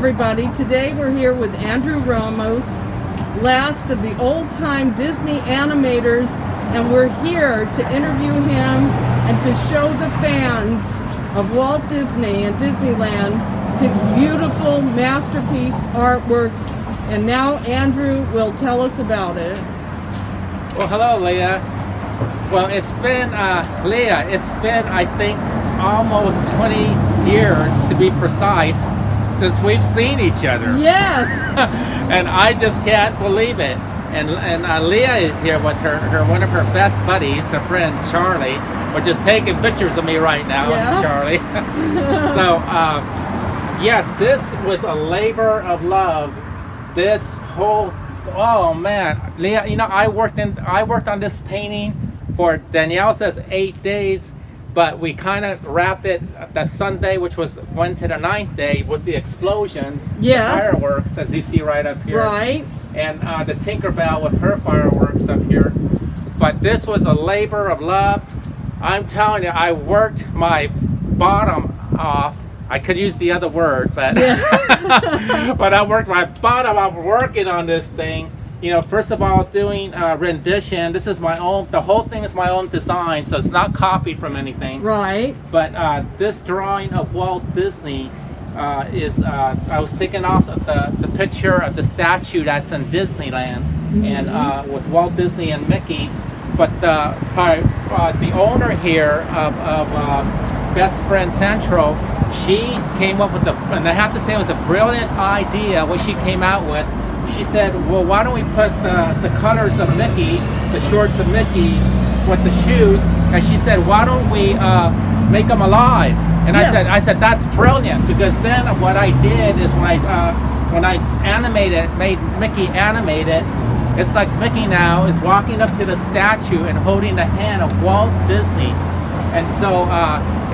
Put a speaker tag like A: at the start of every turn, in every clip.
A: everybody. Today we're here with Andrew Ramos, last of the old-time Disney animators, and we're here to interview him and to show the fans of Walt Disney and Disneyland his beautiful masterpiece artwork. And now Andrew will tell us about it.
B: Well, hello, Leah. Well, it's been, Leah, it's been, I think, almost 20 years, to be precise, since we've seen each other.
A: Yes.
B: And I just can't believe it. And Leah is here with one of her best buddies, her friend Charlie, which is taking pictures of me right now,
A: yeah.
B: Charlie. So, yes, this was a labor of love. This whole, oh man, Leah, you know, I worked on this painting for, Danielle says 8 days, but we kind of wrapped it that Sunday, which went to the 9th day, was the explosions,
A: yes.
B: the fireworks, as you see right up here.
A: Right.
B: And the Tinkerbell with her fireworks up here. But this was a labor of love. I'm telling you, I worked my bottom off. I could use the other word, but
A: yeah.
B: but I worked my bottom off working on this thing. You know, first of all, doing rendition. This is my own, the whole thing is my own design, so it's not copied from anything.
A: Right.
B: But this drawing of Walt Disney is, I was taking off the picture of the statue that's in Disneyland, mm-hmm. and with Walt Disney and Mickey. But the owner here of Best Friend Central, she came up with and I have to say it was a brilliant idea what she came out with. She said, well, why don't we put the colors of Mickey, the shorts of Mickey, with the shoes, and she said, why don't we make them alive? And yeah. I said that's brilliant, because then what I did is when I made Mickey animated, it's like Mickey now is walking up to the statue and holding the hand of Walt Disney. And so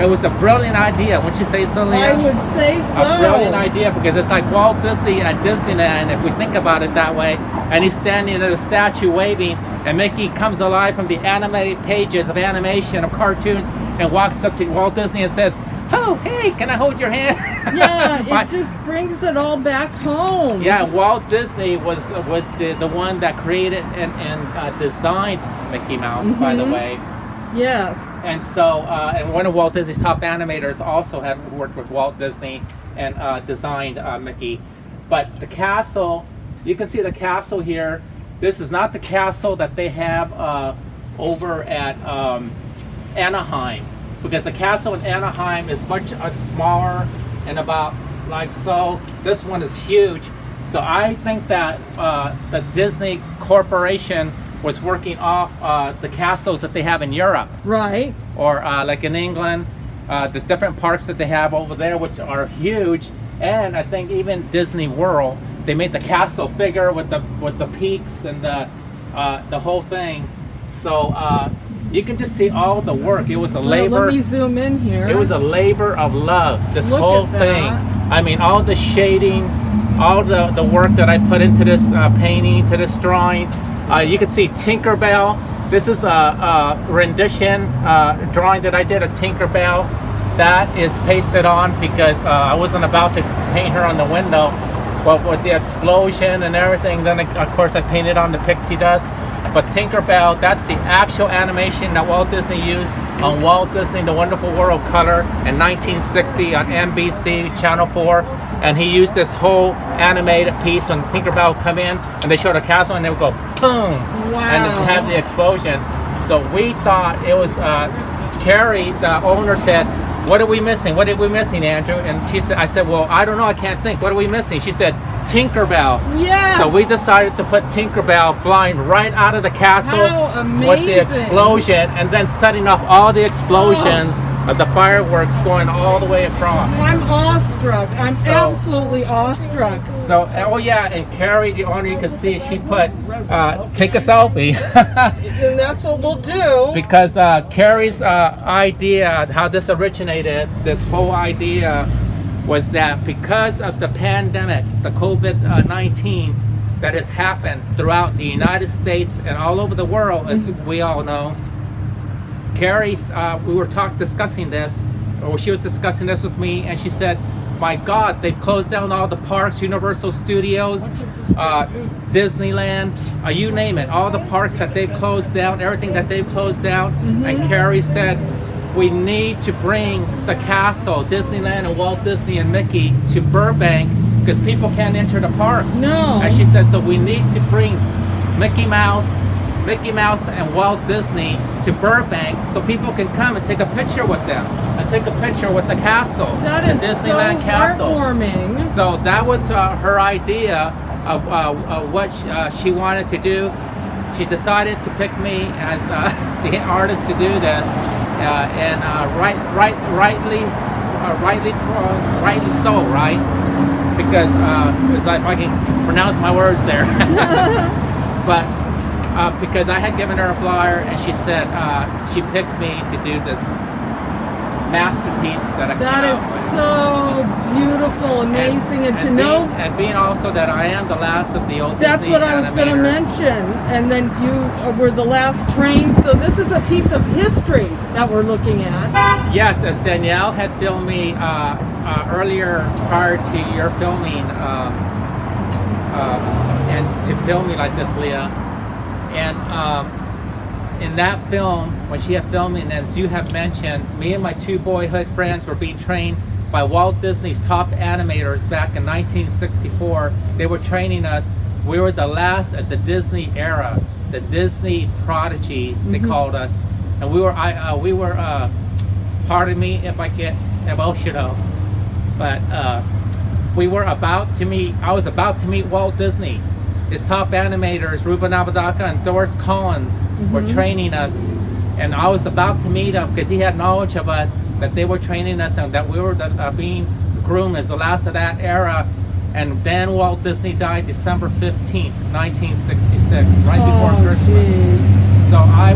B: it was a brilliant idea. Wouldn't you say so, Leah?
A: I would say so.
B: A brilliant idea, because it's like Walt Disney at Disneyland, if we think about it that way, and he's standing at a statue waving, and Mickey comes alive from the animated pages of animation, of cartoons, and walks up to Walt Disney and says, oh, hey, can I hold your hand?
A: Yeah, it just brings it all back home.
B: Yeah, Walt Disney was the one that created and designed Mickey Mouse, mm-hmm. by the way.
A: Yes.
B: And so, and one of Walt Disney's top animators also had worked with Walt Disney and designed Mickey. But the castle, you can see the castle here. This is not the castle that they have over at Anaheim, because the castle in Anaheim is much smaller and about like so. This one is huge. So I think that the Disney Corporation was working off the castles that they have in Europe.
A: Right.
B: Or like in England, the different parks that they have over there, which are huge. And I think even Disney World, they made the castle bigger with the peaks and the whole thing. So you can just see all the work. It was a labor.
A: Let me zoom in here.
B: It was a labor of love, this
A: Look
B: whole thing. I mean, all the shading, all the work that I put into this painting, to this drawing. You can see Tinkerbell. This is a rendition drawing that I did of Tinkerbell. That is pasted on because I wasn't about to paint her on the window, but with the explosion and everything, then of course I painted on the pixie dust. But Tinkerbell, that's the actual animation that Walt Disney used on Walt Disney The Wonderful World color in 1960 on NBC Channel 4. And he used this whole animated piece when Tinkerbell would come in and they showed a castle and they would go boom,
A: wow.
B: and have the explosion. So we thought it was, Carrie, the owner, said, what are we missing? What are we missing, Andrew? And she said, I said, well, I don't know, I can't think. What are we missing? She said, Tinkerbell.
A: Yes.
B: So we decided to put Tinkerbell flying right out of the castle with the explosion, and then setting off all the explosions of the fireworks going all the way across.
A: I'm awestruck. I'm absolutely awestruck.
B: So, oh yeah, and Carrie, the owner, you can see she put, take a selfie.
A: And that's what we'll do.
B: Because Carrie's idea, how this originated, this whole idea, was that because of the pandemic, the COVID-19 that has happened throughout the United States and all over the world, as we all know, Carrie, we were discussing this, or she was discussing this with me, and she said, my God, they've closed down all the parks, Universal Studios, Disneyland, you name it, all the parks that they've closed down, everything that they've closed down. And Carrie said, we need to bring the castle, Disneyland and Walt Disney and Mickey, to Burbank because people can't enter the parks.
A: No.
B: And she said, so we need to bring Mickey Mouse and Walt Disney to Burbank so people can come and take a picture with them and take a picture with the castle,
A: That is
B: the Disneyland
A: so
B: castle.
A: heartwarming.
B: So that was her idea of what she wanted to do. She decided to pick me as the artist to do this, and rightly so, right? Because if I can pronounce my words there, but. Because I had given her a flyer and she said she picked me to do this masterpiece that I came
A: That is
B: out with.
A: so beautiful, amazing, and to know.
B: And being also that I am the last of the old
A: That's
B: Disney
A: what I was going to
B: animators.
A: mention. And then you were the last trained. So this is a piece of history that we're looking at.
B: Yes, as Danielle had filmed me earlier prior to your filming, and to film me like this, Leah. And in that film, when she had filmed me, and as you have mentioned, me and my two boyhood friends were being trained by Walt Disney's top animators back in 1964. They were training us. We were the last at the Disney era, the Disney prodigy, they called us. And we were, pardon me if I get emotional, but we were about to meet, I was about to meet Walt Disney. His top animators, Ruben Abadaka and Doris Collins, were training us. And I was about to meet him because he had knowledge of us, that they were training us and that we were being groomed as the last of that era. And then Walt Disney died December 15th, 1966, right before Christmas.
A: Geez.
B: So I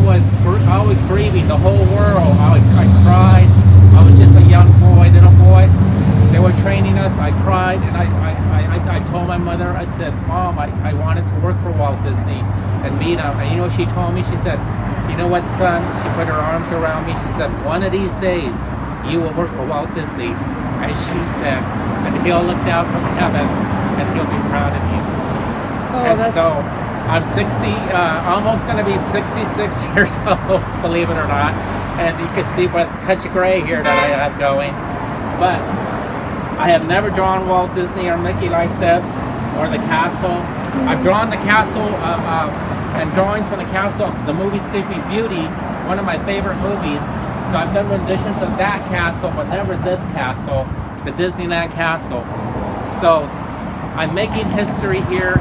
B: was grieving the whole world. I cried. I was just a young boy, little boy. They were training us. I cried, and I told my mother, I said, Mom, I wanted to work for Walt Disney and meet him. And you know what she told me? She said, you know what, son? She put her arms around me. She said, one of these days, you will work for Walt Disney. And she said, and he'll look down from heaven, and he'll be proud of you.
A: Oh,
B: And so I'm 60, almost going to be 66 years old, believe it or not. And you can see what touch of gray here that I have going. But I have never drawn Walt Disney or Mickey like this, or the castle. I've drawn the castle and drawings from the castle of the movie Sleeping Beauty, one of my favorite movies. So I've done renditions of that castle, but never this castle, the Disneyland castle. So I'm making history here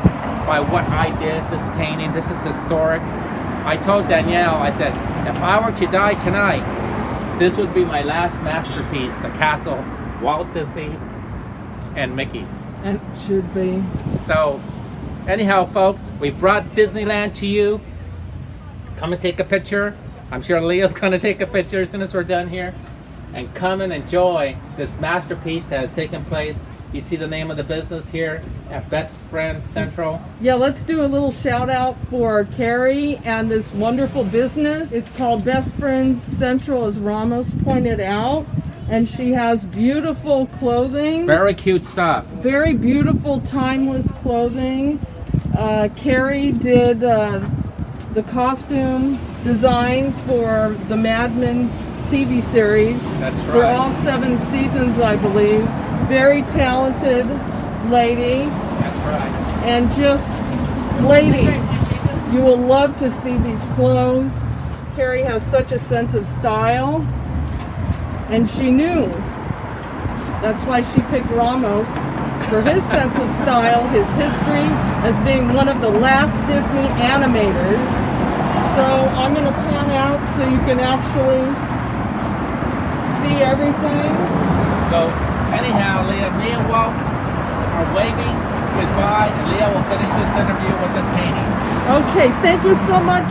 B: by what I did, this painting. This is historic. I told Danielle, I said, if I were to die tonight, this would be my last masterpiece, the castle, Walt Disney and Mickey.
A: It should be.
B: So anyhow, folks, we brought Disneyland to you. Come and take a picture. I'm sure Leah's gonna take a picture as soon as we're done here. And come and enjoy this masterpiece that has taken place. You see the name of the business here at Best Friend Central.
A: Yeah, let's do a little shout out for Carrie and this wonderful business. It's called Best Friends Central, as Ramos pointed out. And she has beautiful clothing.
B: Very cute stuff.
A: Very beautiful, timeless clothing. Carrie did the costume design for the Mad Men TV series.
B: That's right.
A: For all 7 seasons, I believe. Very talented lady.
B: That's right.
A: And just ladies, you will love to see these clothes. Carrie has such a sense of style, and she knew. That's why she picked Ramos for his sense of style, his history as being one of the last Disney animators. So I'm going to pan out so you can actually see everything.
B: So anyhow, Leah, me and Walt are waving goodbye, and Leah will finish this interview with this painting.
A: Okay, thank you so much.